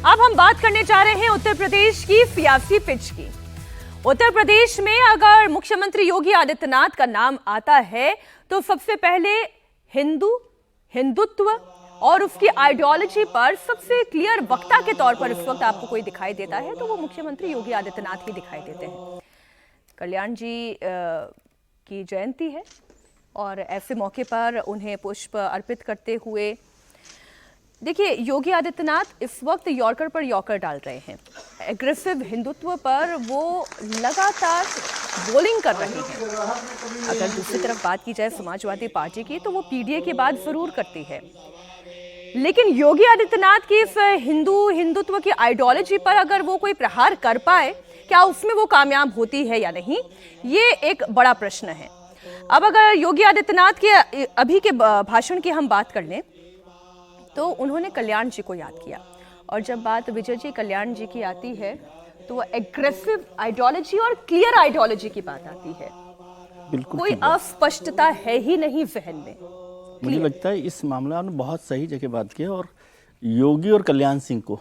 अब हम बात करने जा रहे हैं उत्तर प्रदेश की सियासी पिच की। उत्तर प्रदेश में अगर मुख्यमंत्री योगी आदित्यनाथ का नाम आता है तो सबसे पहले हिंदुत्व और उसकी आइडियोलॉजी पर सबसे क्लियर वक्ता के तौर पर इस वक्त आपको कोई दिखाई देता है तो वो मुख्यमंत्री योगी आदित्यनाथ ही दिखाई देते हैं। कल्याण जी की जयंती है और ऐसे मौके पर उन्हें पुष्प अर्पित करते हुए देखिए योगी आदित्यनाथ इस वक्त यॉर्कर पर यॉर्कर डाल रहे हैं। एग्रेसिव हिंदुत्व पर वो लगातार बोलिंग कर रहे हैं। अगर दूसरी तरफ बात की जाए समाजवादी पार्टी की तो वो पीडीए की बात जरूर करती है, लेकिन योगी आदित्यनाथ की इस हिंदुत्व की आइडियोलॉजी पर अगर वो कोई प्रहार कर पाए, क्या उसमें वो कामयाब होती है या नहीं, ये एक बड़ा प्रश्न है। अब अगर योगी आदित्यनाथ के अभी के भाषण की हम बात कर लें तो उन्होंने कल्याण जी को याद किया, और जब बात विजय जी कल्याण जी की आती है तो वो एग्रेसिव आइडियोलॉजी और क्लियर आइडियोलॉजी की बात आती है। बिल्कुल कोई अस्पष्टता है ही नहीं जहन में। मुझे लगता है इस मामले में बहुत सही जगह बात की है, और योगी और कल्याण सिंह को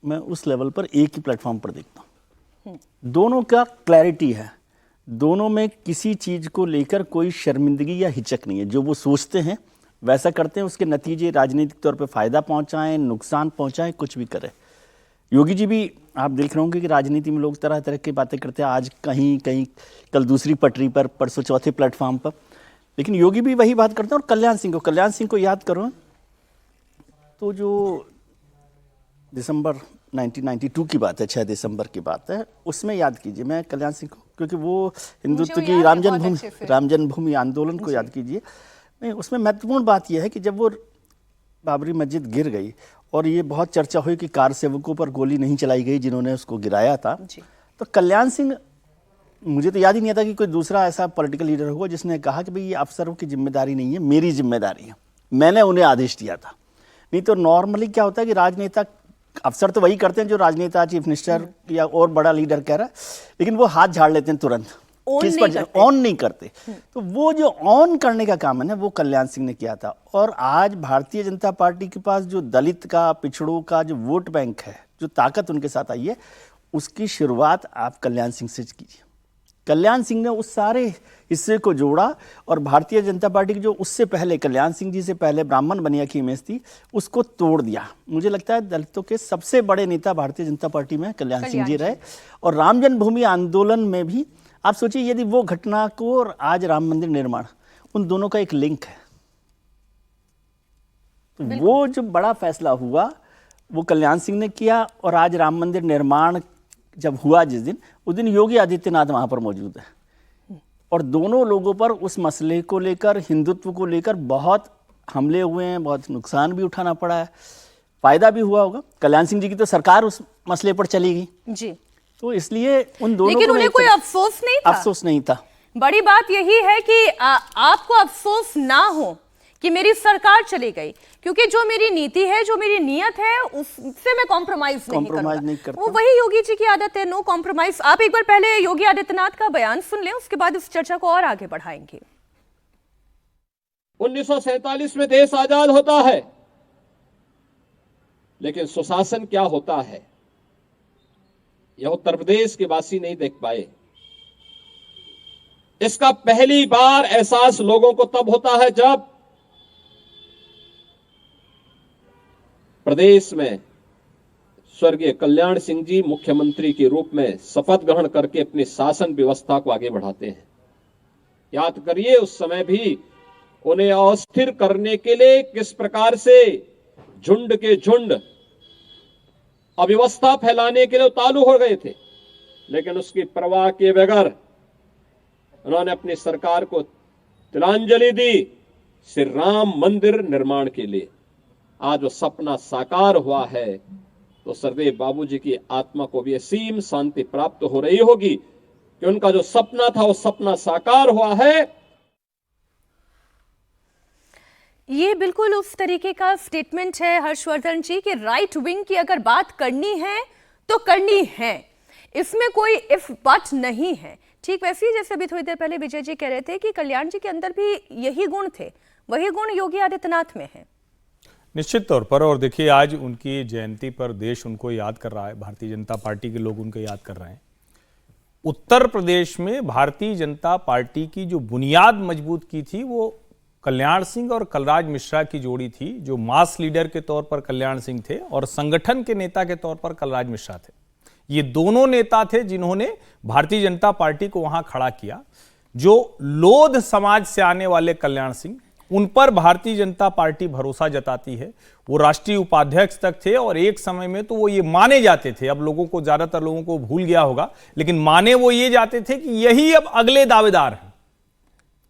मैं उस लेवल पर एक ही प्लेटफॉर्म पर देखता हूँ। दोनों का क्लैरिटी है, दोनों में किसी चीज को लेकर कोई शर्मिंदगी या हिचक नहीं है। जो वो सोचते हैं वैसा करते हैं, उसके नतीजे राजनीतिक तौर पे फायदा पहुंचाएं, नुकसान पहुंचाएं, कुछ भी करें। योगी जी भी आप देख रहे होंगे कि राजनीति में लोग तरह तरह की बातें करते हैं, आज कहीं कहीं, कल दूसरी पटरी पर, परसों चौथे प्लेटफॉर्म पर, लेकिन योगी भी वही बात करते हैं। और कल्याण सिंह को याद करो तो जो दिसंबर 1992 की बात है, 6 दिसंबर की बात है, उसमें याद कीजिए। मैं कल्याण सिंह को, क्योंकि वो हिंदुत्व की राम जन्मभूमि आंदोलन को याद कीजिए। उसमें महत्वपूर्ण बात यह है कि जब वो बाबरी मस्जिद गिर गई और ये बहुत चर्चा हुई कि कार सेवकों पर गोली नहीं चलाई गई जिन्होंने उसको गिराया था, तो कल्याण सिंह, मुझे तो याद ही नहीं आता कि कोई दूसरा ऐसा पॉलिटिकल लीडर होगा जिसने कहा कि भाई ये अफसरों की जिम्मेदारी नहीं है, मेरी जिम्मेदारी है, मैंने उन्हें आदेश दिया था। नहीं तो नॉर्मली क्या होता है कि राजनेता, अफसर तो वही करते हैं जो राजनेता, चीफ मिनिस्टर या और बड़ा लीडर कह रहा है, लेकिन वो हाथ झाड़ लेते हैं तुरंत, ऑन नहीं करते। तो वो जो ऑन करने का काम है ना, वो कल्याण सिंह ने किया था। और आज भारतीय जनता पार्टी के पास जो दलित का, पिछड़ों का जो वोट बैंक है, जो ताकत उनके साथ आई है, उसकी शुरुआत आप कल्याण सिंह से कीजिए। कल्याण सिंह ने उस सारे हिस्से को जोड़ा, और भारतीय जनता पार्टी की जो उससे पहले, कल्याण सिंह जी से पहले ब्राह्मण बनिया की इमेज थी, उसको तोड़ दिया। मुझे लगता है दलितों के सबसे बड़े नेता भारतीय जनता पार्टी में कल्याण सिंह जी रहे। और राम जन्मभूमि आंदोलन में भी आप सोचिए, यदि वो घटना को और आज राम मंदिर निर्माण, उन दोनों का एक लिंक है, तो वो जो बड़ा फैसला हुआ वो कल्याण सिंह ने किया। और आज राम मंदिर निर्माण जब हुआ जिस दिन, उस दिन योगी आदित्यनाथ वहां पर मौजूद है, और दोनों लोगों पर उस मसले को लेकर, हिंदुत्व को लेकर बहुत हमले हुए हैं, बहुत नुकसान भी उठाना पड़ा है, फायदा भी हुआ होगा। कल्याण सिंह जी की तो सरकार उस मसले पर चली गई जी, तो इसलिए उन दोनों, लेकिन उन्हें कोई अफसोस नहीं था। अफसोस नहीं था। बड़ी बात यही है कि आपको अफसोस ना हो कि मेरी सरकार चली गई, क्योंकि जो मेरी नीति है, जो मेरी नियत है, उससे मैं कॉम्प्रोमाइज नहीं करता। वो वही योगी जी की आदत है, नो कॉम्प्रोमाइज। आप एक बार पहले योगी आदित्यनाथ का बयान सुन लें, उसके बाद इस चर्चा को और आगे बढ़ाएंगे। 1947 में देश आजाद होता है, लेकिन सुशासन क्या होता है यह उत्तर प्रदेश के वासी नहीं देख पाए। इसका पहली बार एहसास लोगों को तब होता है जब प्रदेश में स्वर्गीय कल्याण सिंह जी मुख्यमंत्री के रूप में शपथ ग्रहण करके अपनी शासन व्यवस्था को आगे बढ़ाते हैं। याद करिए, उस समय भी उन्हें अस्थिर करने के लिए किस प्रकार से झुंड के झुंड अव्यवस्था फैलाने के लिए उतारू हो गए थे, लेकिन उसकी परवाह किए बगैर उन्होंने अपनी सरकार को तिलांजलि दी श्री राम मंदिर निर्माण के लिए। आज वो सपना साकार हुआ है तो सरदेव बाबूजी की आत्मा को भी असीम शांति प्राप्त हो रही होगी कि उनका जो सपना था वो सपना साकार हुआ है। ये बिल्कुल उस तरीके का स्टेटमेंट है हर्षवर्धन जी कि राइट विंग की अगर बात करनी है तो करनी है, इसमें कोई इफ बट नहीं है। ठीक वैसे ही जैसे अभी थोड़ी देर पहले विजय जी कह रहे थे कि कल्याण जी के अंदर भी यही गुण थे, वही गुण योगी आदित्यनाथ में है। निश्चित तौर पर। और देखिए, आज उनकी जयंती पर देश उनको याद कर रहा है, भारतीय जनता पार्टी के लोग उनको याद कर रहे हैं। उत्तर प्रदेश में भारतीय जनता पार्टी की जो बुनियाद मजबूत की थी वो कल्याण सिंह और कलराज मिश्रा की जोड़ी थी, जो मास लीडर के तौर पर कल्याण सिंह थे और संगठन के नेता के तौर पर कलराज मिश्रा थे। ये दोनों नेता थे जिन्होंने भारतीय जनता पार्टी को वहां खड़ा किया। जो लोध समाज से आने वाले कल्याण सिंह, उन पर भारतीय जनता पार्टी भरोसा जताती है। वो राष्ट्रीय उपाध्यक्ष तक थे और एक समय में तो वो ये माने जाते थे, अब लोगों को, ज्यादातर लोगों को भूल गया होगा, लेकिन माने वो ये जाते थे कि यही अब अगले दावेदार हैं।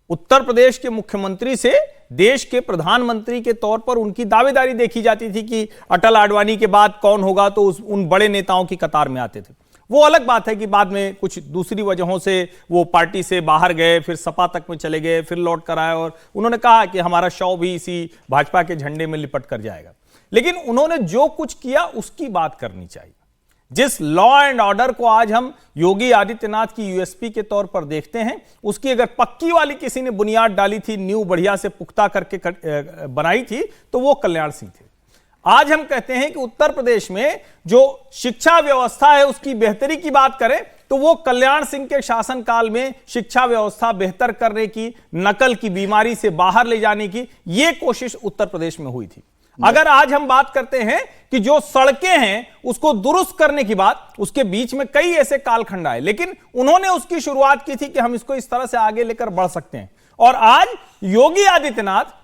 उत्तर प्रदेश के मुख्यमंत्री से देश के प्रधानमंत्री के तौर पर उनकी दावेदारी देखी जाती थी कि अटल आडवाणी के बाद कौन होगा, तो उन बड़े नेताओं की कतार में आते थे। वो अलग बात है कि बाद में कुछ दूसरी वजहों से वो पार्टी से बाहर गए, फिर सपा तक में चले गए, फिर लौट कर आए और उन्होंने कहा कि हमारा शव भी इसी भाजपा के झंडे में लिपट कर जाएगा। लेकिन उन्होंने जो कुछ किया उसकी बात करनी चाहिए। जिस लॉ एंड ऑर्डर को आज हम योगी आदित्यनाथ की यूएसपी के तौर पर देखते हैं, उसकी अगर पक्की वाली किसी ने बुनियाद डाली थी, नींव बढ़िया से पुख्ता करके बनाई थी, तो वो कल्याण सिंह थे। आज हम कहते हैं कि उत्तर प्रदेश में जो शिक्षा व्यवस्था है उसकी बेहतरी की बात करें तो वो कल्याण सिंह के शासनकाल में शिक्षा व्यवस्था बेहतर करने की, नकल की बीमारी से बाहर ले जाने की ये कोशिश उत्तर प्रदेश में हुई थी। अगर आज हम बात करते हैं कि जो सड़कें हैं उसको दुरुस्त करने की बात, उसके बीच में कई ऐसे कालखंड आए, लेकिन उन्होंने उसकी शुरुआत की थी कि हम इसको इस तरह से आगे लेकर बढ़ सकते हैं। और आज योगी आदित्यनाथ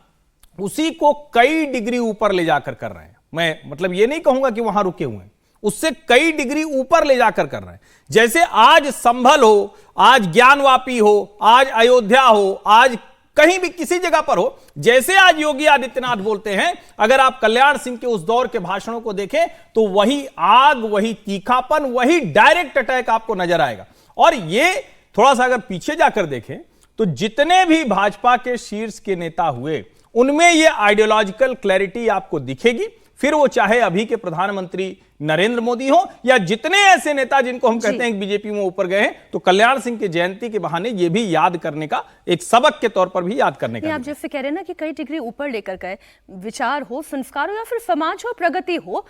उसी को कई डिग्री ऊपर ले जाकर कर रहे हैं। मैं मतलब ये नहीं कहूंगा कि वहां रुके हुए हैं, उससे कई डिग्री ऊपर ले जाकर कर रहे हैं। जैसे आज संभल हो, आज ज्ञानवापी हो, आज अयोध्या हो, आज कहीं भी किसी जगह पर हो, जैसे आज योगी आदित्यनाथ बोलते हैं, अगर आप कल्याण सिंह के उस दौर के भाषणों को देखें तो वही आग, वही तीखापन, वही डायरेक्ट अटैक आपको नजर आएगा। और ये थोड़ा सा अगर पीछे जाकर देखें तो जितने भी भाजपा के शीर्ष के नेता हुए उनमें ये आइडियोलॉजिकल क्लैरिटी आपको दिखेगी, फिर वो चाहे अभी के प्रधानमंत्री नरेंद्र मोदी हो या जितने ऐसे नेता जिनको हम कहते हैं कि बीजेपी में ऊपर गए हैं, तो कल्याण सिंह की जयंती के बहाने ये भी याद करने का, एक सबक के तौर पर भी याद करने का। आप जैसे कह रहे हैं ना कि कई डिग्री ऊपर लेकर गए, विचार हो, संस्कार हो या फिर समाज हो, प्रगति हो,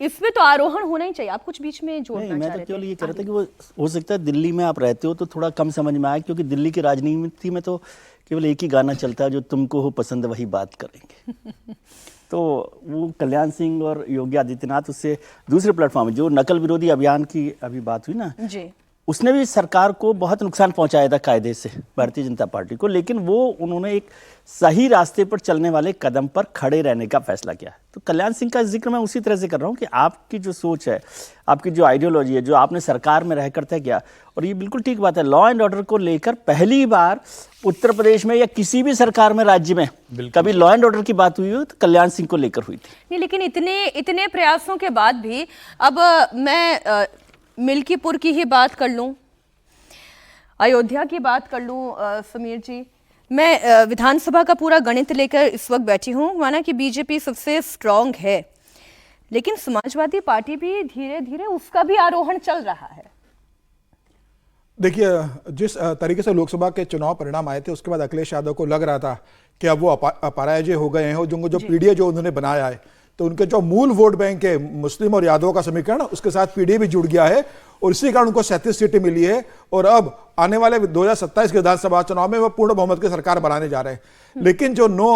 इसमें तो आरोहण होना ही चाहिए। आप कुछ बीच में जोड़ना चाह रहे थे। मैं तो केवल ये कह रहा था कि वो हो सकता है दिल्ली में आप रहते हो तो थोड़ा कम समझ में आए, क्योंकि दिल्ली की राजनीति में तो केवल एक ही गाना चलता है, जो तुमको हो पसंद वही बात करेंगे। तो वो कल्याण सिंह और योगी आदित्यनाथ उससे दूसरे प्लेटफॉर्म, जो नकल विरोधी अभियान की अभी बात हुई ना जी, उसने भी सरकार को बहुत नुकसान पहुंचाया था कायदे से, भारतीय जनता पार्टी को, लेकिन वो उन्होंने एक सही रास्ते पर चलने वाले कदम पर खड़े रहने का फैसला किया। तो कल्याण सिंह का जिक्र मैं उसी तरह से कर रहा हूँ कि आपकी जो सोच है, आपकी जो आइडियोलॉजी है, जो आपने सरकार में रहकर तय किया, और ये बिल्कुल ठीक बात है, लॉ एंड ऑर्डर को लेकर पहली बार उत्तर प्रदेश में या किसी भी सरकार में, राज्य में कभी लॉ एंड ऑर्डर की बात हुई हो तो कल्याण सिंह को लेकर हुई थी। नहीं, लेकिन इतने प्रयासों के बाद भी अब मैं मिल्कीपुर की ही बात कर लूं, अयोध्या की बात कर लूं, समीर जी, मैं विधानसभा का पूरा गणित लेकर इस वक्त बैठी हूं। माना कि बीजेपी सबसे स्ट्रांग है, लेकिन समाजवादी पार्टी भी धीरे धीरे उसका भी आरोहण चल रहा है। देखिए, जिस तरीके से लोकसभा के चुनाव परिणाम आए थे उसके बाद अखिलेश यादव को लग रहा था कि अब वो अपराजय हो गए हैं, और जो पीडीए जो उन्होंने बनाया है, तो उनके जो मूल वोट बैंक है मुस्लिम और यादवों का समीकरण, उसके साथ पीडीए भी जुड़ गया है और इसी कारण उनको 37 सीटें मिली है। और अब आने वाले 2027 के विधानसभा चुनाव में वो पूर्ण बहुमत की सरकार बनाने जा रहे हैं। लेकिन जो 9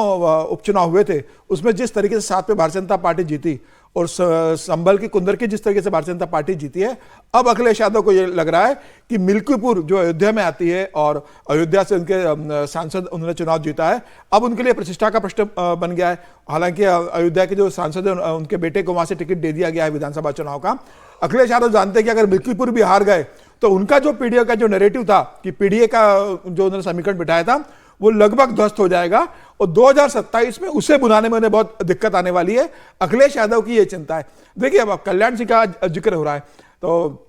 उपचुनाव हुए थे उसमें जिस तरीके से 7 पे भारतीय जनता पार्टी जीती और संभल की कुंदर की जिस तरीके से भारतीय जनता पार्टी जीती है, अब अखिलेश यादव को यह लग रहा है कि मिल्कीपुर जो अयोध्या में आती है और अयोध्या से उनके सांसद उन्होंने चुनाव जीता है, अब उनके लिए प्रतिष्ठा का प्रश्न बन गया है। हालांकि अयोध्या के जो सांसद हैं उनके बेटे को वहां से टिकट दे दिया गया है विधानसभा चुनाव का। अखिलेश यादव जानते हैं कि अगर मिल्कीपुर भी हार गए तो उनका जो पीडीए का जो नैरेटिव था कि पीडीए का जो उन्होंने समीकरण बिठाया था वो लगभग ध्वस्त हो जाएगा और 2027 में उसे बुलाने में उन्हें बहुत दिक्कत आने वाली है। अखिलेश यादव की ये चिंता है। देखिए, अब कल्याण सिंह का जिक्र हो रहा है, तो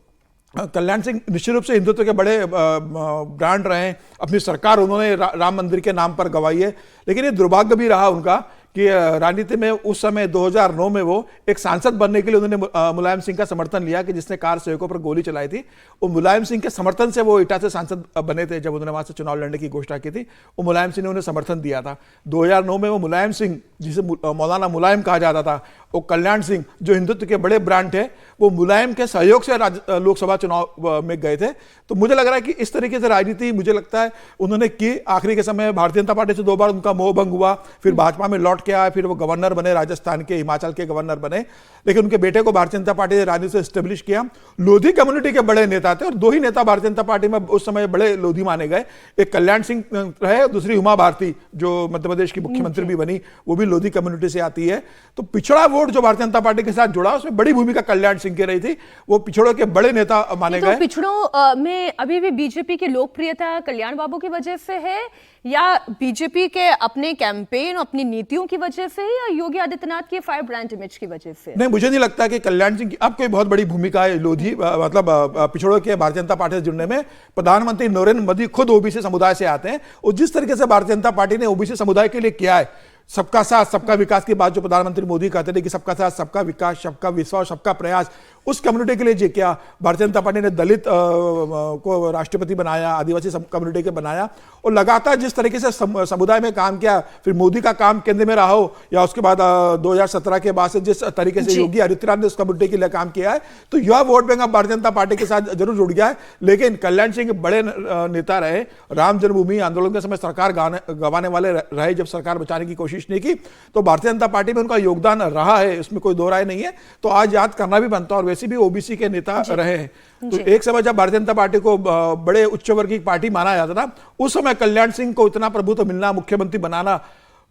कल्याण सिंह निश्चित रूप से हिंदुत्व के बड़े ब्रांड रहे हैं। अपनी सरकार उन्होंने राम मंदिर के नाम पर गंवाई है, लेकिन ये दुर्भाग्य भी रहा उनका कि राजनीति में उस समय 2009 में वो एक सांसद बनने के लिए उन्होंने मुलायम सिंह का समर्थन लिया, कि जिसने कार सेवकों पर गोली चलाई थी। वो मुलायम सिंह के समर्थन से वो एटा से सांसद बने थे। जब उन्होंने वहां से चुनाव लड़ने की घोषणा की थी, वो मुलायम सिंह ने उन्हें समर्थन दिया था। 2009 में वो मुलायम सिंह, जिसे मौलाना मुलायम कहा जाता था, वो कल्याण सिंह जो हिंदुत्व के बड़े ब्रांड थे, वो मुलायम के सहयोग से लोकसभा चुनाव में गए थे। तो मुझे लग रहा है कि इस तरीके से राजनीति मुझे लगता है उन्होंने की। आखिरी के समय भारतीय जनता पार्टी से 2 बार उनका मोह भंग हुआ, फिर भाजपा में लौट के आए, फिर वो गवर्नर बने, राजस्थान के, हिमाचल के गवर्नर बने। लेकिन उनके बेटे को भारतीय जनता पार्टी ने राजनीति से स्टेब्लिश किया। लोधी कम्युनिटी के बड़े नेता थे और 2 ही नेता भारतीय जनता पार्टी में उस समय बड़े लोधी माने गए। एक कल्याण सिंह रहे, दूसरी उमा भारती जो मध्य प्रदेश की मुख्यमंत्री भी बनी, वो भी लोधी कम्युनिटी से आती है। तो पिछड़ा वोट जो भारतीय जनता पार्टी के साथ जुड़ा, उसमें बड़ी भूमिका कल्याण सिंह की रही थी। वो पिछड़ों के बड़े नेता माने गए। पिछड़ों में अभी भी बीजेपी की लोकप्रियता कल्याण बाबू की वजह से है, या बीजेपी के अपने कैंपेन, अपनी नीतियों की वजह से, या योगी आदित्यनाथ की फायर ब्रांड इमेज की वजह से? नहीं, मुझे नहीं लगता कि कल्याण सिंह की अब कोई बहुत बड़ी भूमिका है लोधी मतलब पिछड़ों के भारतीय जनता पार्टी से जुड़ने में। प्रधानमंत्री नरेंद्र मोदी खुद ओबीसी समुदाय से आते हैं, और जिस तरीके से भारतीय जनता पार्टी ने ओबीसी समुदाय के लिए किया है, सबका साथ सबका विकास की बात जो प्रधानमंत्री मोदी कहते थे कि सबका साथ सबका विकास, सबका विश्वास, सबका प्रयास, उस कम्युनिटी के लिए जो किया। भारतीय जनता पार्टी ने दलित को राष्ट्रपति बनाया, आदिवासी कम्युनिटी के बनाया, और लगातार जिस तरीके से समुदाय में काम किया, फिर मोदी का काम केंद्र में रहा हो, या उसके बाद 2017 के बाद से जिस तरीके से योगी आदित्यनाथ ने उस कम्युनिटी के लिए काम किया है, तो युवा वोट बैंक अब भारतीय जनता पार्टी के साथ जरूर जुड़ गया है। लेकिन कल्याण सिंह बड़े नेता रहे, राम जन्मभूमि आंदोलन के समय सरकार गंवाने वाले रहे, जब सरकार बचाने की कोशिश नहीं की, तो भारतीय जनता पार्टी में उनका योगदान रहा है, इसमें कोई दो राय नहीं है। तो आज याद करना भी बनता, और वैसे भी ओबीसी के नेता रहे हैं। तो एक समय जब भारतीय जनता पार्टी को बड़े उच्च वर्ग की पार्टी माना जाता था, उस समय कल्याण सिंह को इतना प्रभुत्व मिलना, मुख्यमंत्री बनाना,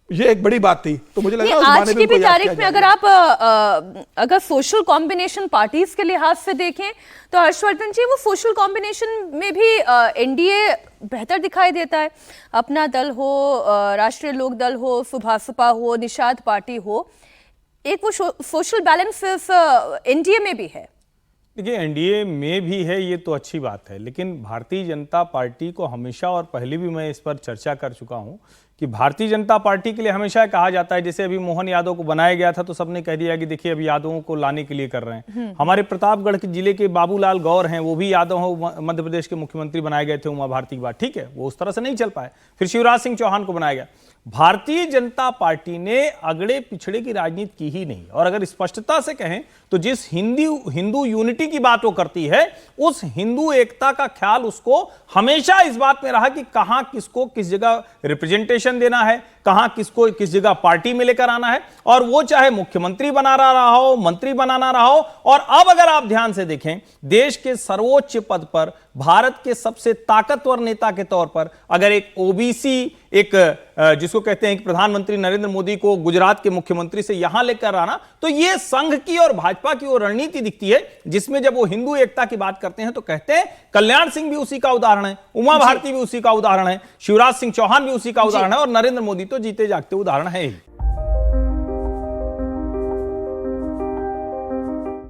ये एक बड़ी बात थी। तो मुझे लगा आज की भी तारीख में अगर आप अगर सोशल कॉम्बिनेशन पार्टीज के लिहाज से देखें, तो हर्षवर्धन जी, वो सोशल कॉम्बिनेशन में भी एनडीए बेहतर दिखाई देता है। अपना दल हो, राष्ट्रीय लोक दल हो, सुभासपा हो, निषाद पार्टी हो, एक वो सोशल बैलेंस एनडीए में भी है। देखिए, एनडीए में भी है, ये तो अच्छी बात है, लेकिन भारतीय जनता पार्टी को हमेशा, और पहले भी मैं इस पर चर्चा कर चुका हूं, कि भारतीय जनता पार्टी के लिए हमेशा कहा जाता है, जैसे अभी मोहन यादव को बनाया गया था तो सबने कह दिया कि देखिए अभी यादवों को लाने के लिए कर रहे हैं। हमारे प्रतापगढ़ के जिले के बाबूलाल गौर हैं, वो भी यादव हो, मध्य प्रदेश के मुख्यमंत्री बनाए गए थे उमा भारती के बाद, ठीक है, वो उस तरह से नहीं चल पाए। फिर शिवराज सिंह चौहान को बनाया गया। भारतीय जनता पार्टी ने अगड़े पिछड़े की राजनीति की ही नहीं, और अगर स्पष्टता से कहें तो जिस हिंदू यूनिटी की बात वो करती है, उस हिंदू एकता का ख्याल उसको हमेशा इस बात में रहा कि कहां किसको किस जगह रिप्रेजेंटेशन देना है, कहां किसको किस जगह पार्टी में लेकर आना है, और वो चाहे मुख्यमंत्री बना रहा हो, मंत्री बनाना रहा हो। और अब अगर आप ध्यान से देखें, देश के सर्वोच्च पद पर, भारत के सबसे ताकतवर नेता के तौर पर अगर एक ओबीसी, एक जिसको कहते हैं कि प्रधानमंत्री नरेंद्र मोदी को गुजरात के मुख्यमंत्री से यहां लेकर आना, तो ये संघ की और भाजपा की वो रणनीति दिखती है, जिसमें जब वो हिंदू एकता की बात करते हैं तो कहते हैं कल्याण सिंह भी उसी का उदाहरण है, उमा भारती भी उसी का उदाहरण है, शिवराज सिंह चौहान भी उसी का उदाहरण है, और नरेंद्र मोदी तो जीते जागते उदाहरण है ही।